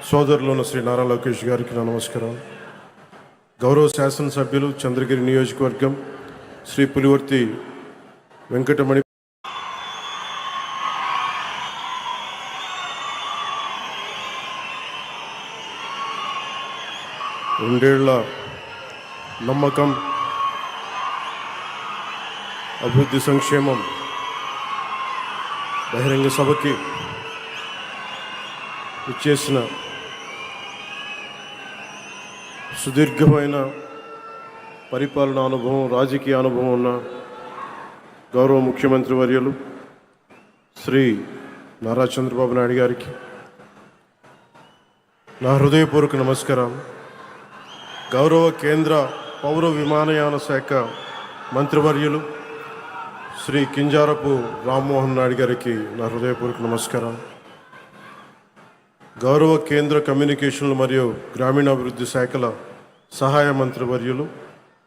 సోదరులను శ్రీ నారా లోకేష్ గారికి నా నమస్కారం. గౌరవ శాసనసభ్యులు చంద్రగిరి నియోజకవర్గం శ్రీ పులివర్తి వెంకటమణి రెండేళ్ల నమ్మకం, అభివృద్ధి, సంక్షేమం బహిరంగ సభకి ఇచ్చేసిన సుదీర్ఘమైన పరిపాలనా అనుభవం, రాజకీయ అనుభవం ఉన్న గౌరవ ముఖ్యమంత్రి వర్యులు శ్రీ నారా చంద్రబాబు నాయుడు గారికి నా హృదయపూర్వక నమస్కారం. గౌరవ కేంద్ర పౌర విమానయాన శాఖ మంత్రివర్యులు శ్రీ కింజారపు రామ్మోహన్ నాయుడు గారికి నా హృదయపూర్వక నమస్కారం. గౌరవ కేంద్ర కమ్యూనికేషన్లు మరియు గ్రామీణాభివృద్ధి శాఖల సహాయ మంత్రివర్యులు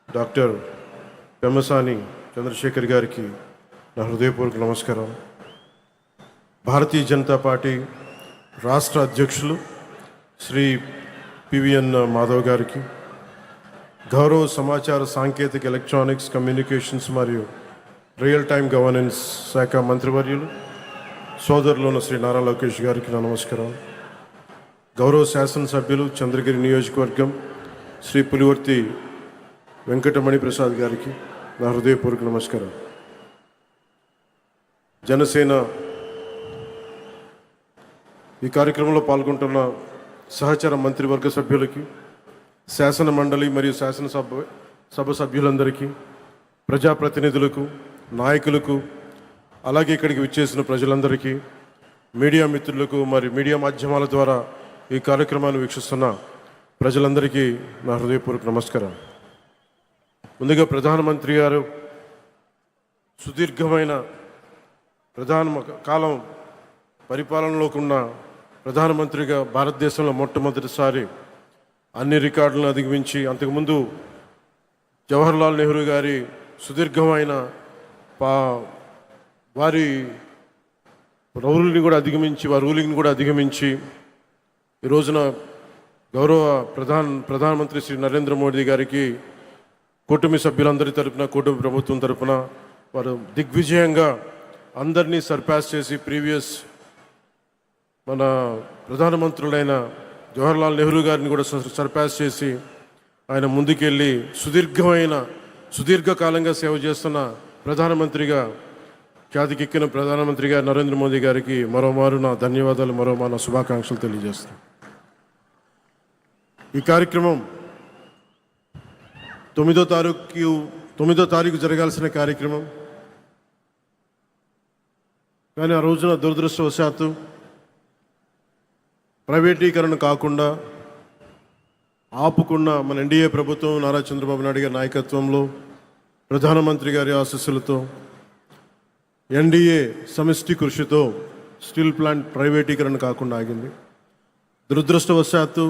డాక్టర్ పెమ్మసాని చంద్రశేఖర్ గారికి నా హృదయపూర్వక నమస్కారం. భారతీయ జనతా పార్టీ రాష్ట్ర అధ్యక్షులు శ్రీ పివిఎన్ మాధవ్ గారికి, గౌరవ సమాచార సాంకేతిక ఎలక్ట్రానిక్స్ కమ్యూనికేషన్స్ మరియు రియల్ టైమ్ గవర్నెన్స్ శాఖ మంత్రివర్యులు సోదరులను శ్రీ నారా లోకేష్ గారికి నా నమస్కారం. గౌరవ శాసనసభ్యులు చంద్రగిరి నియోజకవర్గం శ్రీ పులివర్తి వెంకటమణి ప్రసాద్ గారికి నా హృదయపూర్వక నమస్కారం. జనసేన ఈ కార్యక్రమంలో పాల్గొంటున్న సహచర మంత్రివర్గ సభ్యులకి, శాసన మండలి మరియు శాసనసభ సభ్యులందరికీ, ప్రజాప్రతినిధులకు, నాయకులకు, అలాగే ఇక్కడికి విచ్చేసిన ప్రజలందరికీ, మీడియా మిత్రులకు మరియు మీడియా మాధ్యమాల ద్వారా ఈ కార్యక్రమాన్ని వీక్షిస్తున్న ప్రజలందరికీ నా హృదయపూర్వక నమస్కారం. ముందుగా ప్రధానమంత్రి గారు సుదీర్ఘమైన కాలం పరిపాలనలోకి ఉన్న ప్రధానమంత్రిగా భారతదేశంలో మొట్టమొదటిసారి అన్ని రికార్డులను అధిగమించి, అంతకుముందు జవహర్లాల్ నెహ్రూ గారి సుదీర్ఘమైన వారి రూలింగ్ని కూడా అధిగమించి ఈ రోజున గౌరవ ప్రధానమంత్రి శ్రీ నరేంద్ర మోడీ గారికి కూటమి సభ్యులందరి తరపున, కూటమి ప్రభుత్వం తరపున వారు దిగ్విజయంగా అందరినీ సర్పాస్ చేసి ప్రీవియస్ మన ప్రధానమంత్రులైన జవహర్లాల్ నెహ్రూ గారిని కూడా సర్పాస్ చేసి ఆయన ముందుకెళ్ళి సుదీర్ఘకాలంగా సేవ చేస్తున్న ప్రధానమంత్రిగా ఖ్యాతికెక్కిన ప్రధానమంత్రిగా నరేంద్ర మోదీ గారికి మరోమారు నా ధన్యవాదాలు, మరోమారు నా శుభాకాంక్షలు తెలియజేస్తాను. ఈ కార్యక్రమం 9వ తారీఖు జరగాల్సిన కార్యక్రమం, కానీ ఆ రోజున దురదృష్టవశాత్తు ప్రైవేటీకరణ కాకుండా ఆపుకున్న మన ఎన్డీఏ ప్రభుత్వం, నారా చంద్రబాబు నాయుడు గారి నాయకత్వంలో, ప్రధానమంత్రి గారి ఆశీస్సులతో, ఎన్డీఏ సమిష్టి కృషితో స్టీల్ ప్లాంట్ ప్రైవేటీకరణ కాకుండా ఆగింది. దురదృష్టవశాత్తు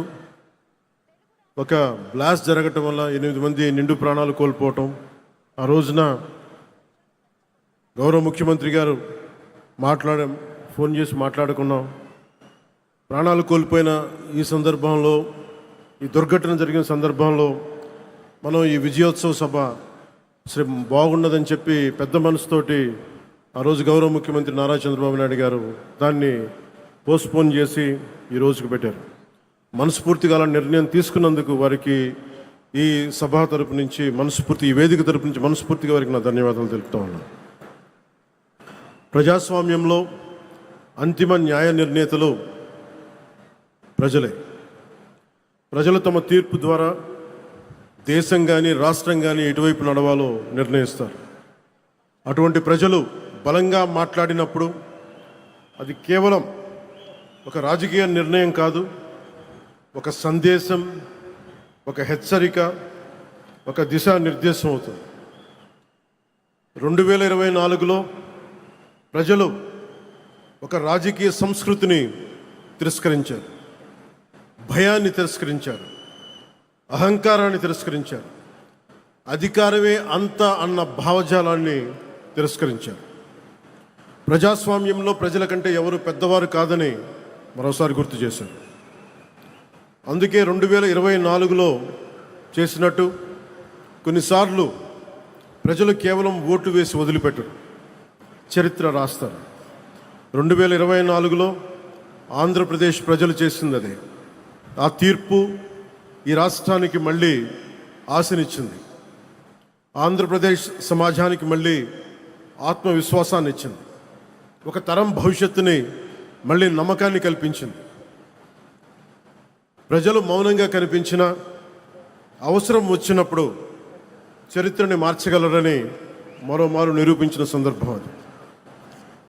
ఒక బ్లాస్ట్ జరగటం వల్ల 8 మంది నిండు ప్రాణాలు కోల్పోవటం, ఆ రోజున గౌరవ ముఖ్యమంత్రి గారు ఫోన్ చేసి మాట్లాడుకున్నాం. ప్రాణాలు కోల్పోయిన ఈ సందర్భంలో, ఈ దుర్ఘటన జరిగిన సందర్భంలో మనం ఈ విజయోత్సవ సభ బాగున్నదని చెప్పి పెద్ద మనసుతోటి ఆ రోజు గౌరవ ముఖ్యమంత్రి నారా చంద్రబాబు నాయుడు గారు దాన్ని పోస్ట్పోన్ చేసి ఈ రోజుకు పెట్టారు. మనస్ఫూర్తిగా అలా నిర్ణయం తీసుకున్నందుకు వారికి ఈ సభ తరపు నుంచి ఈ వేదిక తరపు నుంచి మనస్ఫూర్తిగా వారికి నా ధన్యవాదాలు తెలుపుతా ఉన్నాను. ప్రజాస్వామ్యంలో అంతిమ న్యాయ నిర్ణేతలు ప్రజలే. ప్రజలు తమ తీర్పు ద్వారా దేశం కానీ రాష్ట్రం కానీ ఎటువైపు నడవాలో నిర్ణయిస్తారు. అటువంటి ప్రజలు బలంగా మాట్లాడినప్పుడు అది కేవలం ఒక రాజకీయ నిర్ణయం కాదు, ఒక సందేశం, ఒక హెచ్చరిక, ఒక దిశానిర్దేశం అవుతుంది. 2024లో ప్రజలు ఒక రాజకీయ సంస్కృతిని తిరస్కరించారు, భయాన్ని తిరస్కరించారు, అహంకారాన్ని తిరస్కరించారు, అధికారమే అంత అన్న భావజాలాన్ని తిరస్కరించారు. ప్రజాస్వామ్యంలో ప్రజల కంటే ఎవరు పెద్దవారు కాదని మరోసారి గుర్తు చేశారు. అందుకే 2024లో చేసినట్టు కొన్నిసార్లు ప్రజలు కేవలం ఓటు వేసి వదిలిపెట్టరు, చరిత్ర రాస్తారు. 2024లో ఆంధ్రప్రదేశ్ ప్రజలు చేసింది అదే. ఆ తీర్పు ఈ రాష్ట్రానికి మళ్ళీ ఆశనిచ్చింది. ఆంధ్రప్రదేశ్ సమాజానికి మళ్ళీ ఆత్మవిశ్వాసాన్ని ఇచ్చింది. ఒక తరం భవిష్యత్తుని మళ్ళీ నమ్మకాన్ని కల్పించింది. ప్రజలు మౌనంగా కనిపించిన అవసరం వచ్చినప్పుడు చరిత్రని మార్చగలరని మరోమారు నిరూపించిన సందర్భం అది.